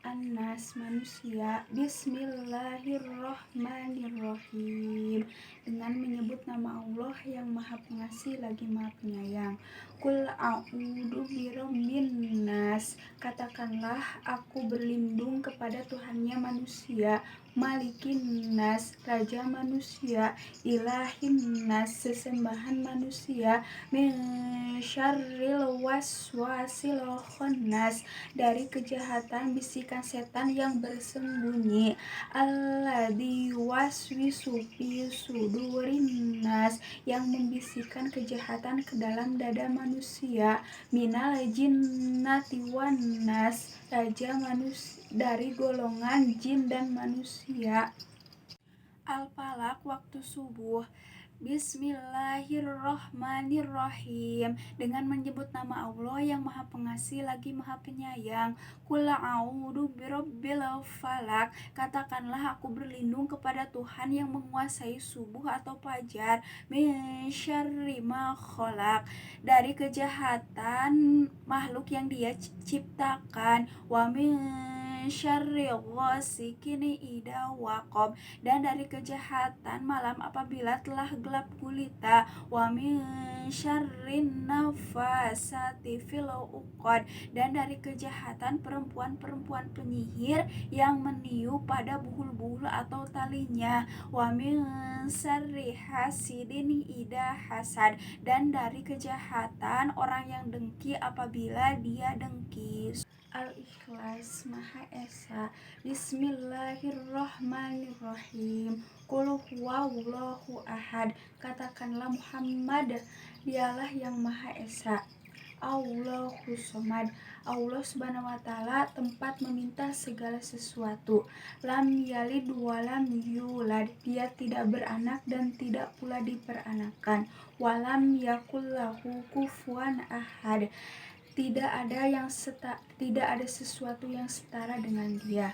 Anas manusia. Bismillahirrohmanirrohim. Dengan menyebut nama Allah yang maha pengasih lagi maha penyayang. Qul a'udzu birabbin nas. Katakanlah aku berlindung kepada Tuhannya manusia, Malikin nas, raja manusia, Ilahin nas, sesembahan manusia, min syarril waswasil khannas, dari kejahatan bisikan setan yang bersembunyi, alladzi waswisu fi sudurin nas, yang membisikkan kejahatan ke dalam dada manusia, minal jinnati wan nas, raja manusia dari golongan jin dan manusia. Al-Falaq, waktu subuh. Bismillahirrohmanirrohim. Dengan menyebut nama Allah yang maha pengasih lagi maha penyayang. Qul a'udzu birabbil falaq. Katakanlah aku berlindung kepada Tuhan yang menguasai subuh atau fajar. Min syarri ma khalaq, dari kejahatan makhluk yang Dia ciptakan. Wa min syarri ghasikin idza waqab, dan dari kejahatan malam apabila telah gelap gulita. Wa min syarrin nafasati fil uqad, dan dari kejahatan perempuan-perempuan penyihir yang meniup pada buhul-buhul atau talinya. Wa min syarri hasidin idza hasad, dan dari kejahatan orang yang dengki apabila dia dengki. Al-Ikhlas, Maha Esa. Bismillahirrohmanirrohim. Qul huwallahu ahad. Katakanlah Muhammad, dialah yang Maha Esa. Allahu somad. Allah subhanahu wa ta'ala tempat meminta segala sesuatu. Lam yalid walam yulad, Dia tidak beranak dan tidak pula diperanakan. Walam yakullahu kufuwan ahad, tidak ada sesuatu yang setara dengan Dia.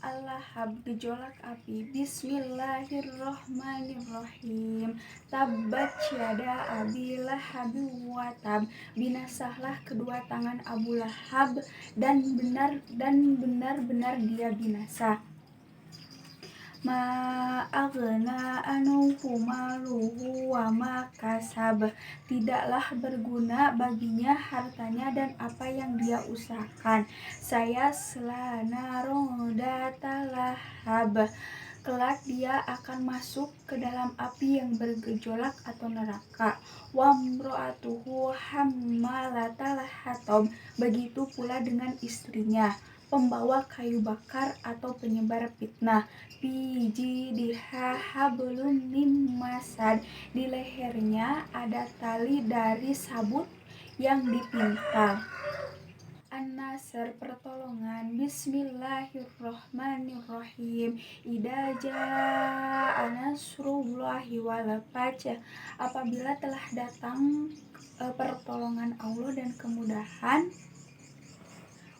Al-Lahab, gejolak api. Bismillahirrohmanirrohim. Tabbat yada abi lahab wa tab. Binasahlah kedua tangan Abu Lahab, dan benar-benar dia binasa. Ma aghna anhu maluhu wa ma kasab. Tidaklah berguna baginya hartanya dan apa yang dia usahakan. Saya selanaron datalahab. Kelak dia akan masuk ke dalam api yang bergejolak atau neraka. Wa mro'atuhu hammalatal hatab. Begitu pula dengan istrinya, pembawa kayu bakar atau penyebar fitnah. Fi jidha hablum mim masad. Di lehernya ada tali dari sabut yang dipintal. An-Nasr, pertolongan. Bismillahirrohmanirrohim. Idza jaa nasrullahi wal fath. Apabila telah datang pertolongan Allah dan kemudahan.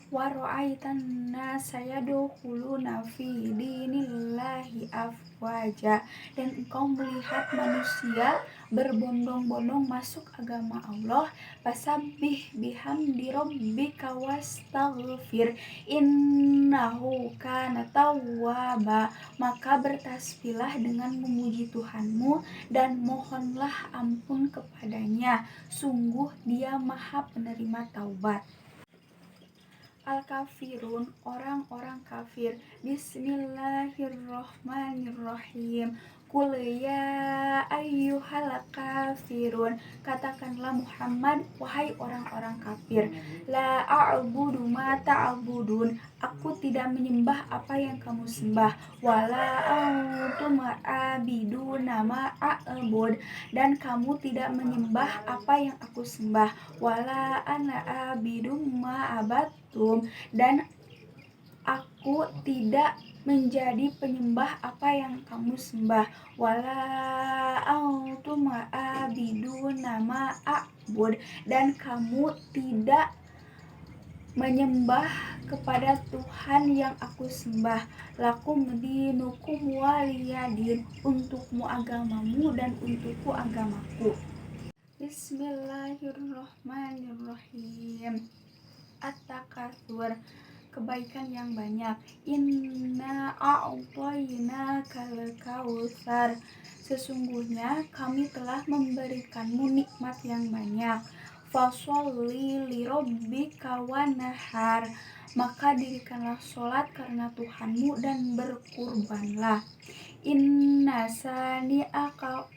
Wa ra'aitan nasa yadkhuluna fi dinillahi afwaja, dan engkau melihat manusia berbondong-bondong masuk agama Allah. Fasabbih bihamdi rabbika wastaghfir innahu kana tawwaba. Maka bertasbihlah dengan memuji Tuhanmu dan mohonlah ampun kepadanya, sungguh Dia Maha Penerima taubat. Al-Kafirun, orang-orang kafir. Bismillahirrohmanirrohim. Qul ya ayyuhal kafirun. Katakanlah Muhammad, wahai orang-orang kafir. La a'budu ma ta'budun. Aku tidak menyembah apa yang kamu sembah. Wala antum a'abiduna ma a'bud, dan kamu tidak menyembah apa yang aku sembah. Wala ana a'bidum ma abattum, dan aku tidak menjadi penyembah apa yang kamu sembah. Wala antum a'abiduna ma a'bud, dan kamu tidak menyembah kepada Tuhan yang aku sembah. Lakum dinukum waliyadin. Untukmu agamamu dan untukku agamaku. Bismillahirrohmanirrohim. At-Takatsur, kebaikan yang banyak. Inna a'toyna kal kautsar. Sesungguhnya kami telah memberikanmu nikmat yang banyak. Fasholli lirabbika wanhar. Maka dirikanlah sholat karena Tuhanmu dan berkurbanlah. Inna syani'aka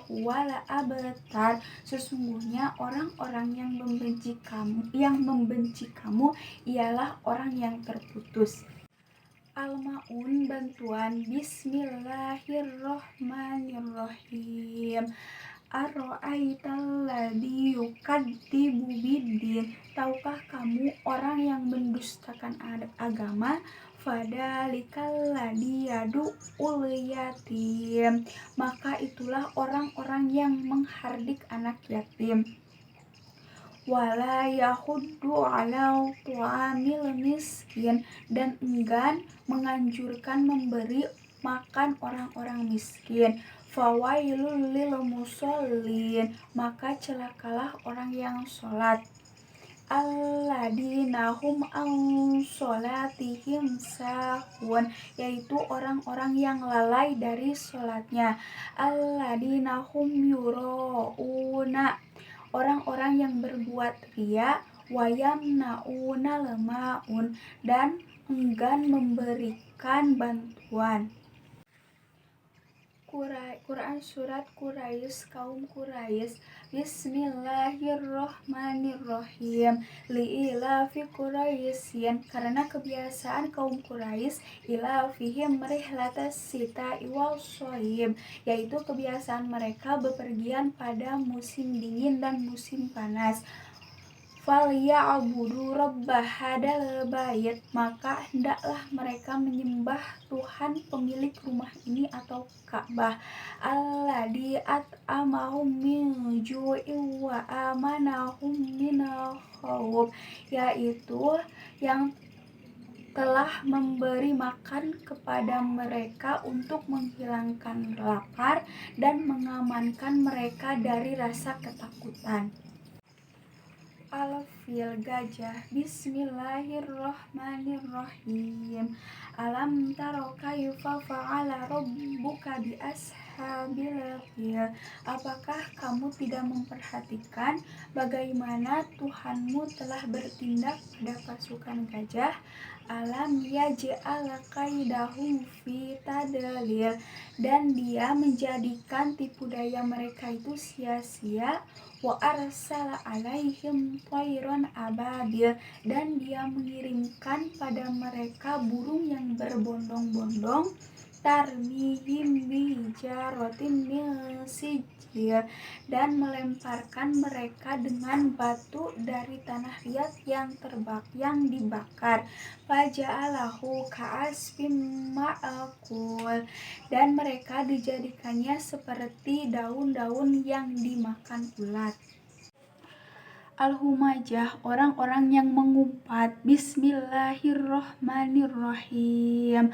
huwal abtar. Sesungguhnya orang-orang yang membenci kamu ialah orang yang terputus. Al-Maun, bantuan. Bismillahirrohmanirrohim. Ara'aital ladzi yukadzibu biddin. Tahukah kamu orang yang mendustakan agama? Fadzalikal ladzi yad'ul yatim. Maka itulah orang-orang yang menghardik anak yatim. Wala yahuddu ala tu'amil miskin. Dan enggan menganjurkan memberi makan orang-orang miskin. Fawailul lil musallin. Maka celakalah orang yang sholat. Alladzina hum an sholatihim sahun. Yaitu orang-orang yang lalai dari sholatnya. Alladzina hum yura'una. Orang-orang yang berbuat riya. Wayamna'una lema'un. Dan enggan memberikan bantuan. Quran Surat Quraisy, kaum Quraisy. Bismillahirrohmanirrohim. Li'ilafi Quraisyin. Karena kebiasaan kaum Quraisy, ilafihim rihlatas sita'i was-shaib, yaitu kebiasaan mereka bepergian pada musim dingin dan musim panas. Falya'budu rabba hadzal bait. Maka hendaklah mereka menyembah Tuhan pemilik rumah ini atau Ka'bah. Alladzi at'amahum min ju'in wa amanahum min khauf. Yaitu yang telah memberi makan kepada mereka untuk menghilangkan lapar dan mengamankan mereka dari rasa ketakutan. Al-Fil, gajah. Bismillahirrohmanirrohim. Alam taro kaifa fa'ala rabbuka bi ashabil fil. Apakah kamu tidak memperhatikan bagaimana Tuhanmu telah bertindak pada pasukan gajah? Alam yaj'al kaidahum fi tadlil. Dan dia menjadikan tipu daya mereka itu sia-sia. Wa arsala alaihim thayran ababil. Dan dia mengirimkan pada mereka burung yang berbondong-bondong. Tarmihim bijaratin min sijil. Dan melemparkan mereka dengan batu dari tanah liat yang dibakar. Faja'alahu ka'asfim ma'akul. Dan mereka dijadikannya seperti daun-daun yang dimakan ulat. Al-Humajah, orang-orang yang mengumpat. Bismillahirrohmanirrohim.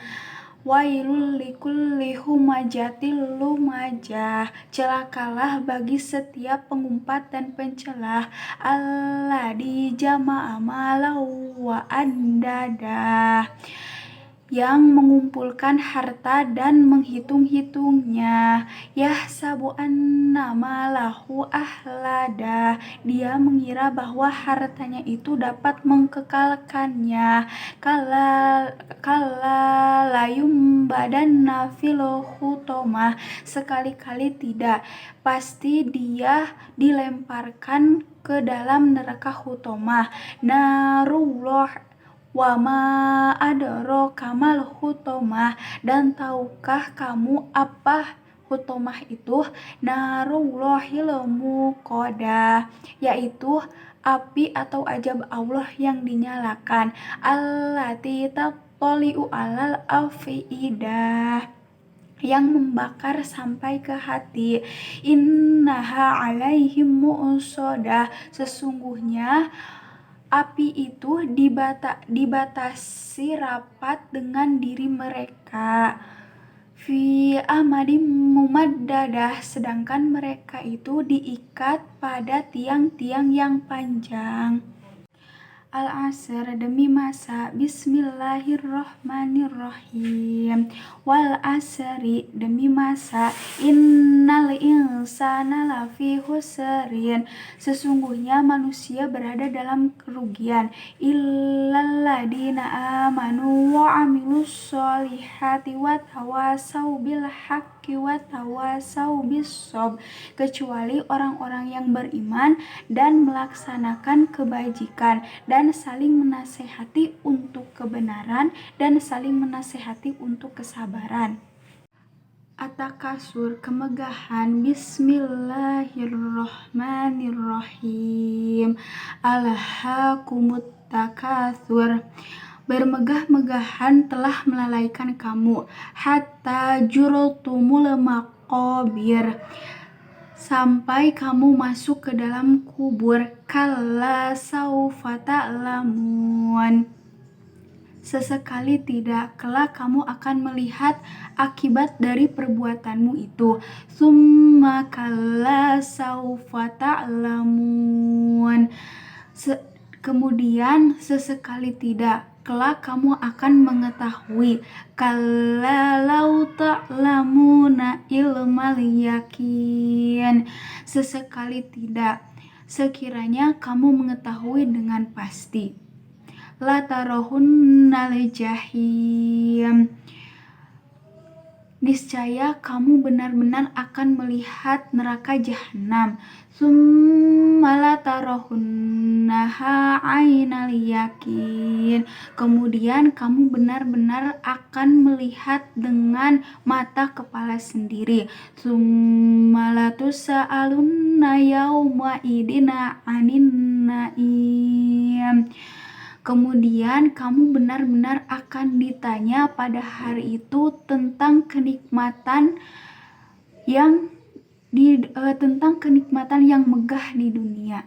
Wailul likulli humajatil lumajah. Celakalah bagi setiap pengumpat dan pencelah. Alladzi jama'a malan wa addada. Yang mengumpulkan harta dan menghitung-hitungnya. Yahsabu anna malahu ahlada. Dia mengira bahwa hartanya itu dapat mengkekalkannya. Kala layum badanna fil hutomah. Sekali-kali tidak. Pasti dia dilemparkan ke dalam neraka hutomah. Narullah. Wa ma adraka mal hutomah. Dan tahukah kamu apa hutomah itu? Narullahil muqadah, yaitu api atau ajab Allah yang dinyalakan. Allati tattali'u alal afidah, yang membakar sampai ke hati. Innaha alaihim mu'sadah. Sesungguhnya api itu dibatasi rapat dengan diri mereka. Fi amadim mumaddadah. Sedangkan mereka itu diikat pada tiang-tiang yang panjang. Al-asr demi masa. Bismillahirrohmanirrohim. Wal asri demi masa. Innal insana lafi husrin. Sesungguhnya manusia berada dalam kerugian. Illalladzina amanu wa amilus solihati wa tawasau bil haqqi wa tawasau bis sob. Kecuali orang-orang yang beriman dan melaksanakan kebajikan dan saling menasehati untuk kebenaran dan saling menasehati untuk kesabaran. At-takasur kemegahan. Bismillahirrohmanirrohim. Alhaakumut takatsur. Bermegah-megahan telah melalaikan kamu. Hatta jurtumul maqabir. Sampai kamu masuk ke dalam kubur. Kalla saufa ta'lamun. Sesekali tidak, kelak kamu akan melihat akibat dari perbuatanmu itu. Summa kalla saufa ta'lamun. Kemudian sesekali tidak, kelak kamu akan mengetahui. Kalla lau ta'lamuna ilmal yakin. Sesekali tidak, sekiranya kamu mengetahui dengan pasti. La tarohunnal jahim. Niscaya kamu benar-benar akan melihat neraka jahanam. Summa la tarohunnaha ainal yakin. Kemudian kamu benar-benar akan melihat dengan mata kepala sendiri. Summa la tusa'alunna yauma idina anin na'im. Kemudian kamu benar-benar akan ditanya pada hari itu tentang kenikmatan yang megah di dunia.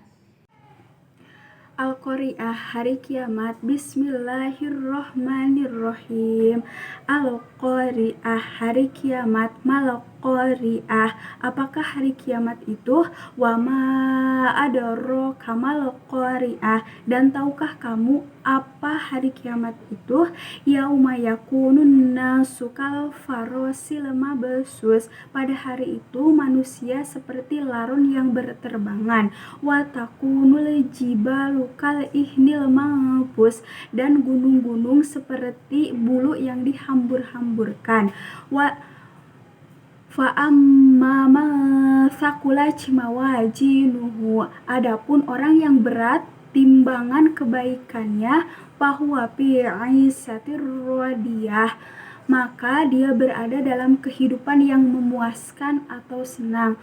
Al-Qari'ah hari kiamat. Bismillahirrohmanirrohim. Al-Qari'ah hari kiamat. Mal-Qari'ah, apakah hari kiamat itu? Wa ma adraka mal-Qari'ah, dan tahukah kamu apa hari kiamat itu? Yauma yakunun nasu kal farosil mabsus. Pada hari itu manusia seperti larun yang berterbangan. Wa takunul jibalu kal ihnil manfus, dan gunung-gunung seperti bulu yang dihambur-hamburkan. Fa amma man thaqulat mawazinuhu, adapun orang yang berat timbangan kebaikannya, fahuwa fi 'ishatir radiyah, maka dia berada dalam kehidupan yang memuaskan atau senang.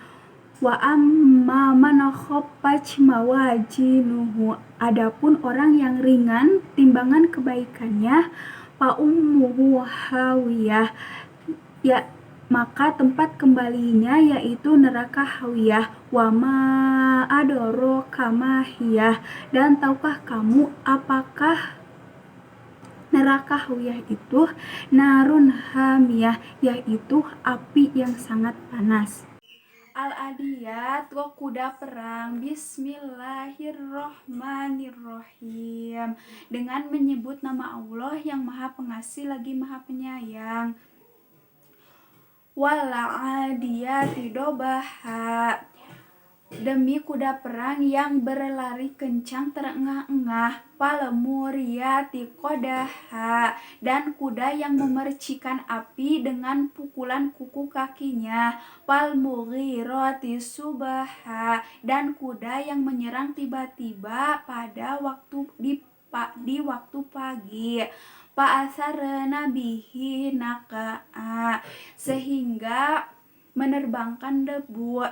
Wa amma man khaffat mawazinuhu, adapun orang yang ringan timbangan kebaikannya, fa ummuhu hawiyah, maka tempat kembalinya yaitu neraka hawiyah. Wa ma adraka ma hiyah, dan tahukah kamu apakah neraka hawiyah itu? Narun hamiyah, yaitu api yang sangat panas. Al-adiyat kuda perang. Bismillahirrohmanirrohim. Dengan menyebut nama Allah yang Maha Pengasih lagi Maha Penyayang. Wal-adiyati dobaha, demi kuda perang yang berlari kencang terengah-engah. Fal-muriyati qadaha, dan kuda yang memercikan api dengan pukulan kuku kakinya. Fal-mughirati subaha, dan kuda yang menyerang tiba-tiba pada waktu di waktu pagi. Fa'asarna bihi naqa'a, sehingga menerbangkan debu.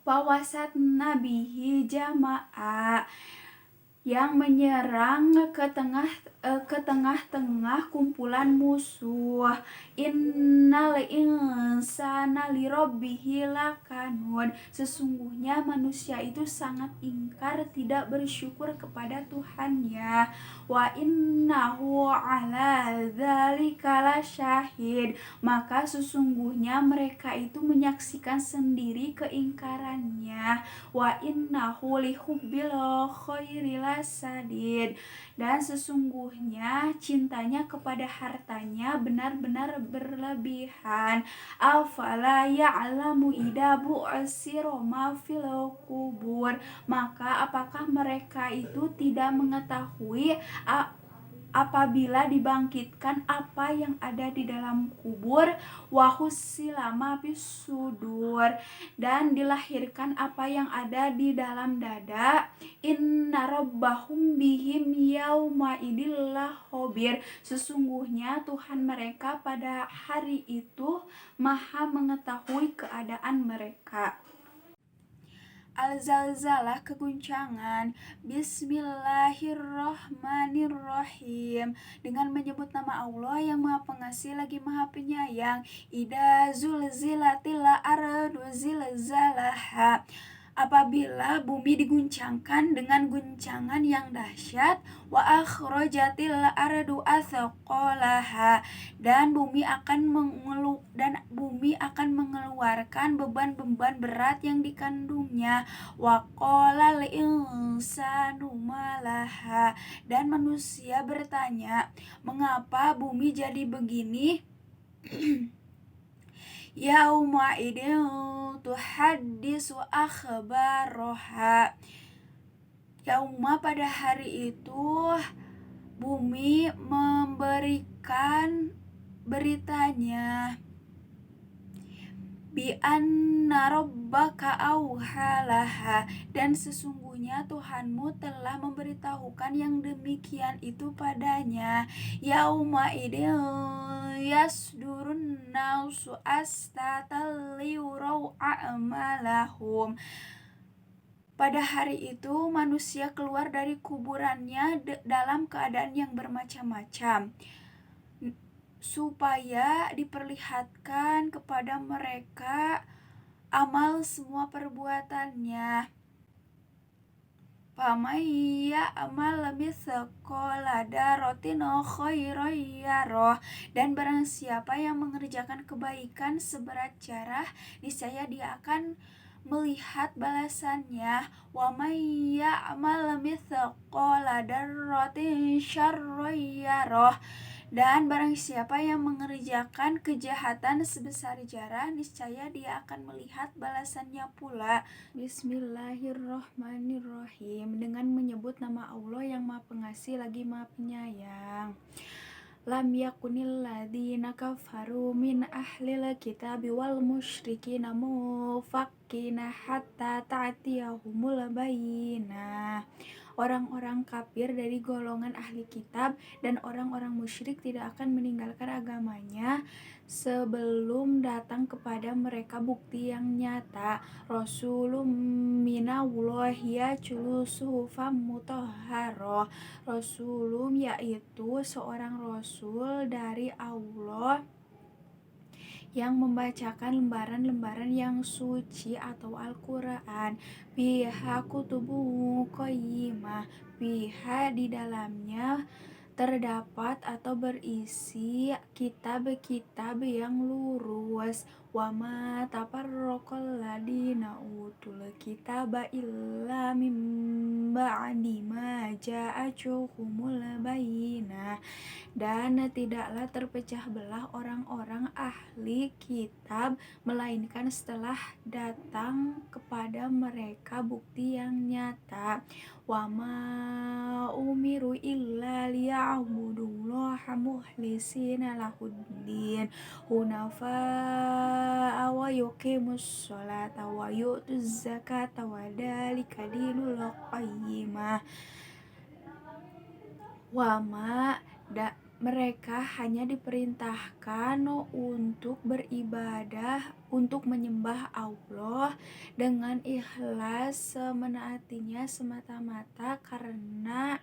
Fawasatna bihi jama'a, yang menyerang ke tengah-tengah kumpulan musuh. Innal insana lirabbihi lakanud, sesungguhnya manusia itu sangat ingkar tidak bersyukur kepada Tuhannya. Wa innahu ala dzalika lasyahid, maka sesungguhnya mereka itu menyaksikan sendiri keingkarannya. Wa innahu lihubbil khairi lasadid. Dan sesungguhnya cintanya kepada hartanya benar-benar berlebihan. Afala ya'lamu idza bu'sira ma fil qubur. Maka apakah mereka itu tidak mengetahui apabila dibangkitkan apa yang ada di dalam kubur, wahusilama bisudur, dan dilahirkan apa yang ada di dalam dada, inna rabbahum bihim yauma idil lahobir. Sesungguhnya Tuhan mereka pada hari itu maha mengetahui keadaan mereka. Al-zalzalah, keguncangan. Bismillahirrahmanirrahim. Dengan menyebut nama Allah yang Maha Pengasih lagi Maha Penyayang. Idza zulzilatil ardu zilzalaha. Apabila bumi diguncangkan dengan guncangan yang dahsyat, wa akhrajatil ardu athqalaha, dan bumi akan mengeluarkan beban-beban berat yang dikandungnya, wa qalal insanu malaha, dan manusia bertanya, mengapa bumi jadi begini? Yauma idin tuhaddisu akhbaroha. Yauma, pada hari itu bumi memberikan beritanya. Bi anna rabbaka auhalaha, dan sesungguhnya Tuhanmu telah memberitahukan yang demikian itu padanya. Yauma idin yasdurun nasu astatan liyurau a'malahum. Pada hari itu manusia keluar dari kuburannya dalam keadaan yang bermacam-macam, supaya diperlihatkan kepada mereka amal semua perbuatannya. Pamaya amal mithqala dzarratin khairan yarah, dan barang siapa yang mengerjakan kebaikan seberat zarah, niscaya dia akan melihat balasannya. Wa may ya'mal mithqala dzarratin syarran yarah, dan barang siapa yang mengerjakan kejahatan sebesar zarah, niscaya dia akan melihat balasannya pula. Bismillahirrahmanirrahim. Dengan menyebut nama Allah yang Maha Pengasih lagi Maha Penyayang. Lam yakunil ladzina kafaru min ahlil kitabi wal musyrikina mufakkina hatta ta'tiyahumul bayyinah. Orang-orang kafir dari golongan ahli kitab dan orang-orang musyrik tidak akan meninggalkan agamanya sebelum datang kepada mereka bukti yang nyata. Rasulun minallahi yatlu suhufan mutahharah. Rasulum, yaitu seorang rasul dari Allah yang membacakan lembaran-lembaran yang suci atau Al-Quran. Biha kutubu qayyimah. Biha, di dalamnya terdapat atau berisi kitab-kitab yang lurus. Wama tafarraqal ladina utul kitaba illa mim ba'di ma ja'atuhumul bayyinah. Dan tidaklah terpecah belah orang-orang ahli kitab melainkan setelah datang kepada mereka bukti yang nyata. Wama umiru illa liya'budullaha mukhlisina lahuddin hunafa'a wa yuqimus sholata wa yu'tuz zakata wa dzalika dinul qayyimah. Wama, mereka hanya diperintahkan untuk beribadah, untuk menyembah Allah dengan ikhlas, menaatinya semata-mata karena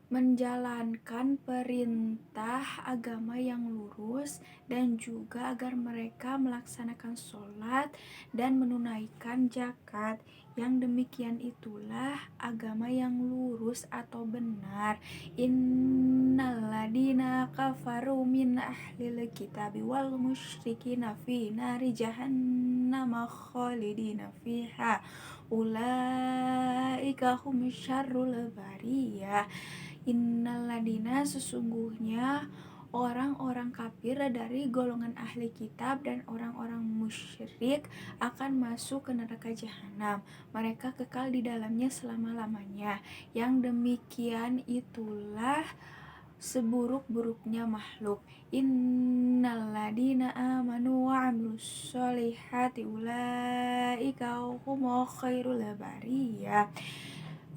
menjalankan perintah agama yang lurus, dan juga agar mereka melaksanakan sholat dan menunaikan zakat. Yang demikian itulah agama yang lurus atau benar. Innalladzina kafaru min ahlil kitabi wal musyrikina fi nari jahannama khalidina fiha ulaika ulaika hum syarrul bariyah. Innaladina sesungguhnya orang-orang kafir dari golongan ahli kitab dan orang-orang musyrik akan masuk ke neraka jahanam. Mereka kekal di dalamnya selama-lamanya. Yang demikian itulah seburuk-buruknya makhluk. Innaladina amanu wa amilus solihati ulaika hum khairul bariyah.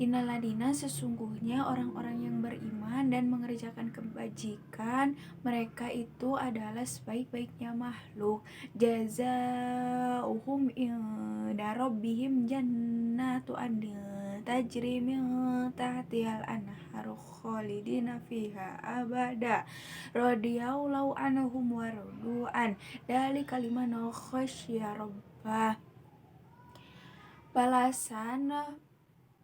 Innaladina sesungguhnya orang-orang yang beriman dan mengerjakan kebajikan, mereka itu adalah sebaik-baiknya makhluk. Jazaohum inda rabbihim jannatu adnin tajri min tahtihal anharu khalidina fiha abada radhiyallahu anhum wa radu'an dzalika liman khasyya rabbah.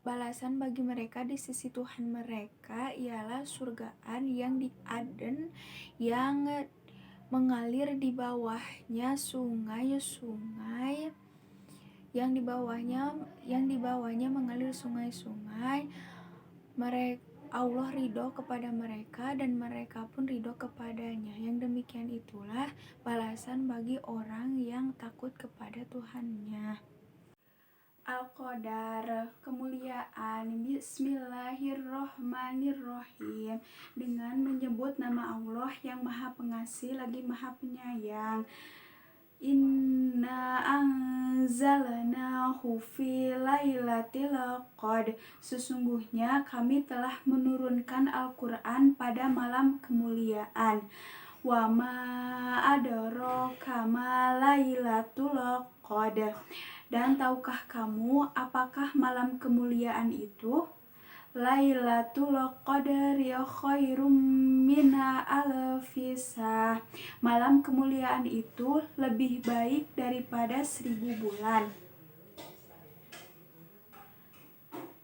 Balasan bagi mereka di sisi Tuhan mereka ialah surgaan yang di Aden yang mengalir di bawahnya sungai-sungai, yang di bawahnya mengalir sungai-sungai. Allah ridho kepada mereka dan mereka pun ridho kepadanya. Yang demikian itulah balasan bagi orang yang takut kepada Tuhannya. Al-Qadar, kemuliaan. Bismillahirrohmanirrohim. Dengan menyebut nama Allah yang Maha Pengasih lagi Maha Penyayang. Inna anzalnahu fi lailatul qadr. Sesungguhnya kami telah menurunkan Al-Quran pada malam kemuliaan. Wa ma adraka ma lailatul qadr. Dan tahukah kamu apakah malam kemuliaan itu? Lailatul Qadri khairum min alfi shahr. Malam kemuliaan itu lebih baik daripada 1000 bulan.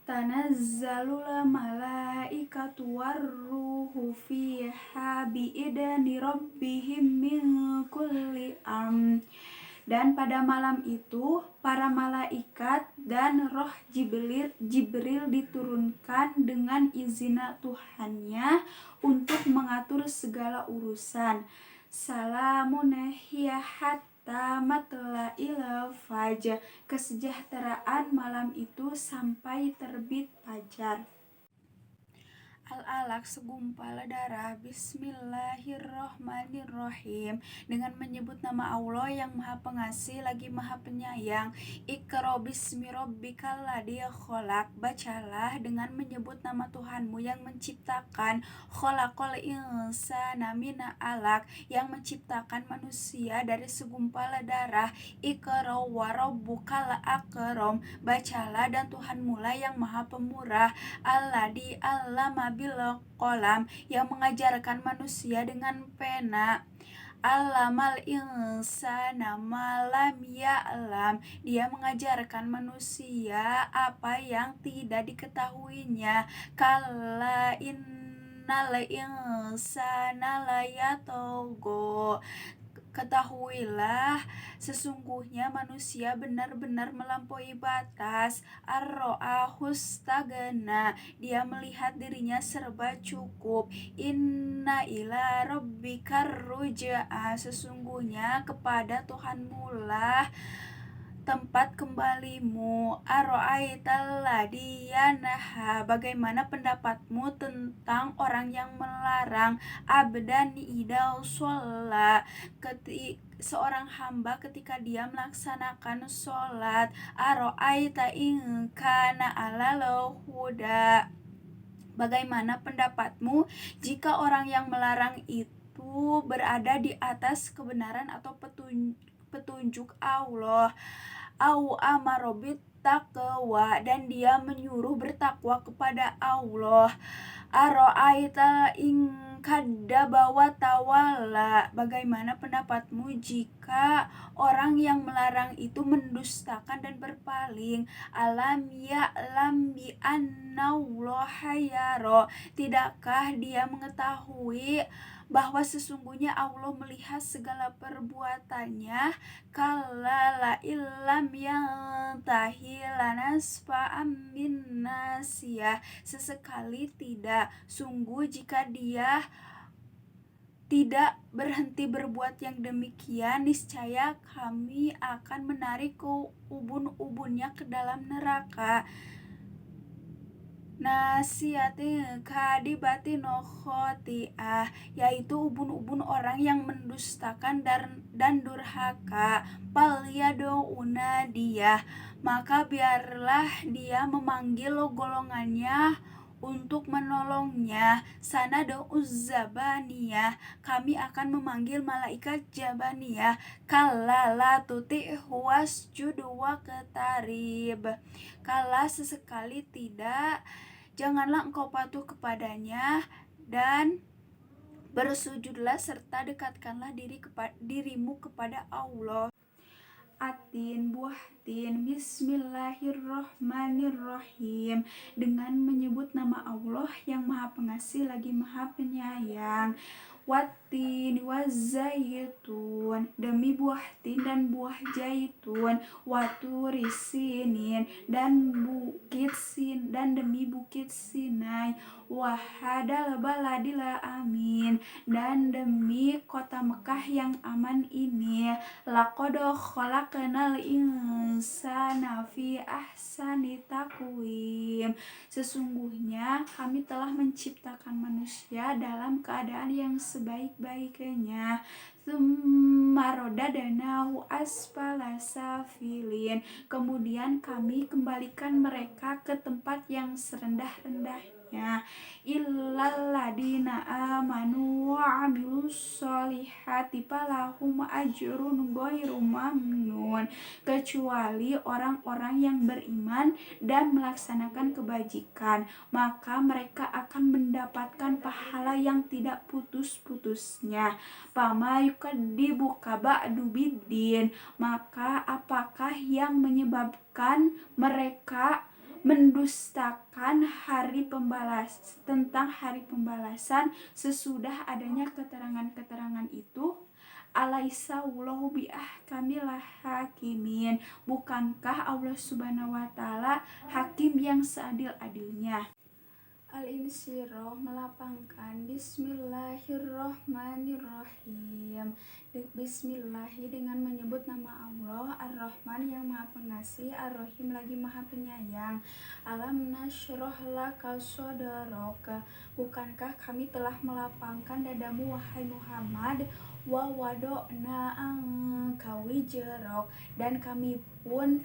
Tanazzalul malaikatu warruhu fiha biidni rabbihim min kulli amr. Dan pada malam itu para malaikat dan roh Jibril diturunkan dengan izin Tuhannya untuk mengatur segala urusan. Salamun hiya hatta matla'il fajr. Kesejahteraan malam itu sampai terbit fajar. Al-Alaq, segumpal darah. Bismillahirrohmanirrohim. Dengan menyebut nama Allah yang Maha Pengasih lagi Maha Penyayang. Iqra bismi rabbikal ladzi khalaq. Bacalah dengan menyebut nama Tuhanmu yang menciptakan. Khalaqal insana min alaq, yang menciptakan manusia dari segumpal darah. Iqra wa rabbukal akram. Bacalah dan Tuhanmu lah yang Maha Pemurah. Alladzi 'allama bil qalam, yang mengajarkan manusia dengan pena. Allamal insana ma lam ya'lam, dia mengajarkan manusia apa yang tidak diketahuinya. Kalla innal insana layatagha. Ketahuilah, sesungguhnya manusia benar-benar melampaui batas. Ar-ra'ahustagna, dia melihat dirinya serba cukup. Inna ila rabbikar ruj'a, sesungguhnya kepada Tuhanmu lah tempat kembalimu. Ara'aital ladzi yanha, bagaimana pendapatmu tentang orang yang melarang. Abdan idza shalla, seorang hamba ketika dia melaksanakan sholat. Ara'aita in kana 'alal huda, bagaimana pendapatmu jika orang yang melarang itu berada di atas kebenaran atau petunjuk Allah. Au amarobit taqwa, dan dia menyuruh bertakwa kepada Allah. Ara'aita in kadzdzaba wa tawalla, bagaimana pendapatmu jika orang yang melarang itu mendustakan dan berpaling. Alam ya'lam bi annallaha yara, tidakkah dia mengetahui bahwa sesungguhnya Allah melihat segala perbuatannya. Kalla la illam yantahi lanasfa'am bin nasiyah, sesekali tidak, sungguh jika dia tidak berhenti berbuat yang demikian, niscaya kami akan menarik ke ubun-ubunnya ke dalam neraka. Nasiatin kadibati khoti'ah, yaitu ubun-ubun orang yang mendustakan dan durhaka. Palyaduna dia, maka biarlah dia memanggil golongannya untuk menolongnya. Sanadu uzzabaniyah, kami akan memanggil malaikat jabaniyah. Kalla la tuti'hu wasjud waqtarib, kala sesekali tidak, janganlah engkau patuh kepadanya dan bersujudlah serta dekatkanlah dirimu kepada Allah. Atin, buah tin. Bismillahirrohmanirrohim, dengan menyebut nama Allah yang maha pengasih lagi maha penyayang. Watin wazaitun, demi buah tin dan buah zaitun. Waturisinin, dan demi bukit Sinai. Wahadal baladil amin, dan demi kota Mekah yang aman ini. Laqad khalaqnal insana fi ahsani taqwim, sesungguhnya kami telah menciptakan manusia dalam keadaan yang sebaik-baiknya. Tsumma radadnahu asfala safilin, kemudian kami kembalikan mereka ke tempat yang serendah-rendahnya. Illal ladina amanu wa amilus solihati falahum ajrun ghairu mamnun, kecuali orang-orang yang beriman dan melaksanakan kebajikan, maka mereka akan mendapatkan pahala yang tidak putus-putusnya. Fama yukadzibuka ba'du biddin, maka apakah yang menyebabkan mereka mendustakan tentang hari pembalasan sesudah adanya keterangan-keterangan itu? Alaisa wallahu biahkamil hakimin, bukankah Allah Subhanahu wa taala hakim yang seadil-adilnya? Al-Insyirah, melapangkan. Bismillahirrohmanirrohim, bismillahi, dengan menyebut nama Allah Ar-Rahman yang maha pengasih, Ar-Rahim lagi maha penyayang. Alam nasyrah laka sadrak, bukankah kami telah melapangkan dadamu wahai Muhammad. Wa wada'na anka wizrak, dan kami pun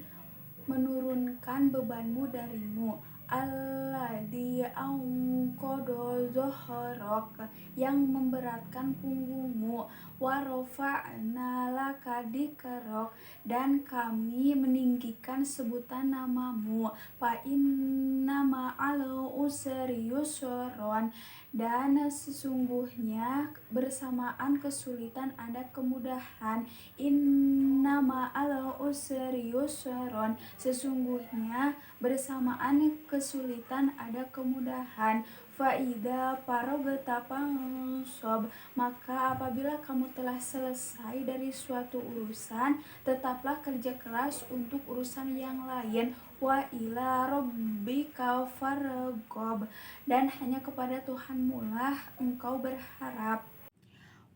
menurunkan bebanmu darimu. Alladzi anqadha dhahrak, yang memberatkan punggungmu. Wa rafa'na laka dzikrak, dan kami meninggikan sebutan namamu. Fa inna ma'al usri yusran, dan sesungguhnya bersamaan kesulitan ada kemudahan. Inna ma'al usri yusran, sesungguhnya bersamaan kesulitan ada kemudahan. Fa'idha faragta fansab, maka apabila kamu telah selesai dari suatu urusan, tetaplah kerja keras untuk urusan yang lain. Wa ila rabbika farghab, dan hanya kepada Tuhanmu lah engkau berharap.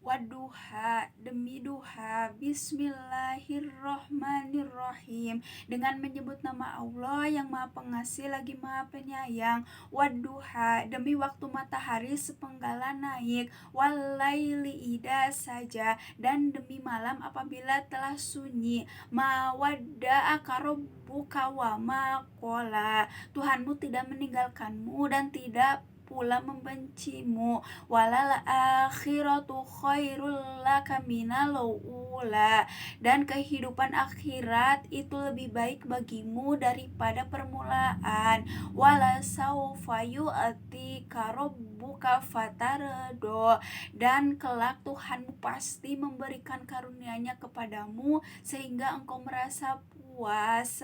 Wadduha, demi duha. Bismillahirrohmanirrohim, dengan menyebut nama Allah yang maha pengasih lagi maha penyayang. Wadduha, demi waktu matahari sepenggal naik. Walaili idza saja, dan demi malam apabila telah sunyi. Ma wadda'aka rabbuka wa ma qala, Tuhanmu tidak meninggalkanmu dan tidak pula membencimu. Walal akhiratu khairul laka minal ula, dan kehidupan akhirat itu lebih baik bagimu daripada permulaan. Wala saufa yu'tika rabbuka fatardo, dan kelak Tuhanmu pasti memberikan karunia-Nya kepadamu sehingga engkau merasa puas.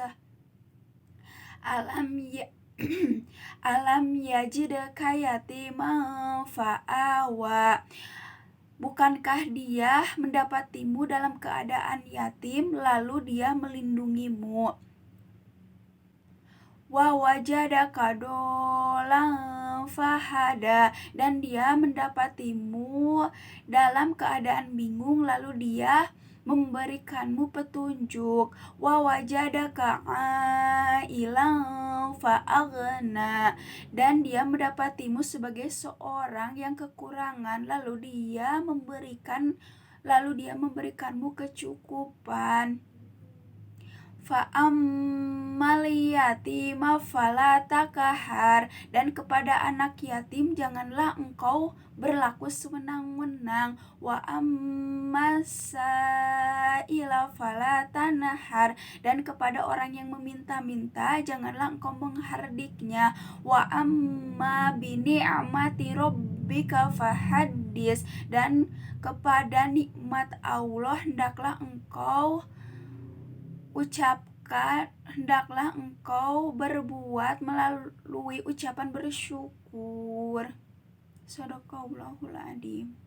Alam yajidka yatiman fa'awa, Bukankah dia mendapatimu dalam keadaan yatim, lalu dia melindungimu? Wa wajadaka dolan fahada, dan dia mendapatimu dalam keadaan bingung, lalu dia memberikanmu petunjuk. Wa wajadaka ailan fa'aghna, dan dia mendapatimu sebagai seorang yang kekurangan, lalu dia memberikanmu kecukupan. Fa'ammal yatima fala takahar, dan kepada anak yatim janganlah engkau berlaku sewenang-wenang. Wa ammasaila fala tanahar, dan kepada orang yang meminta-minta janganlah engkau menghardiknya. Wa amma bini'mati rabbika fahaddis, dan kepada nikmat Allah hendaklah engkau berbuat melalui ucapan bersyukur. Shadaqallahul adzim.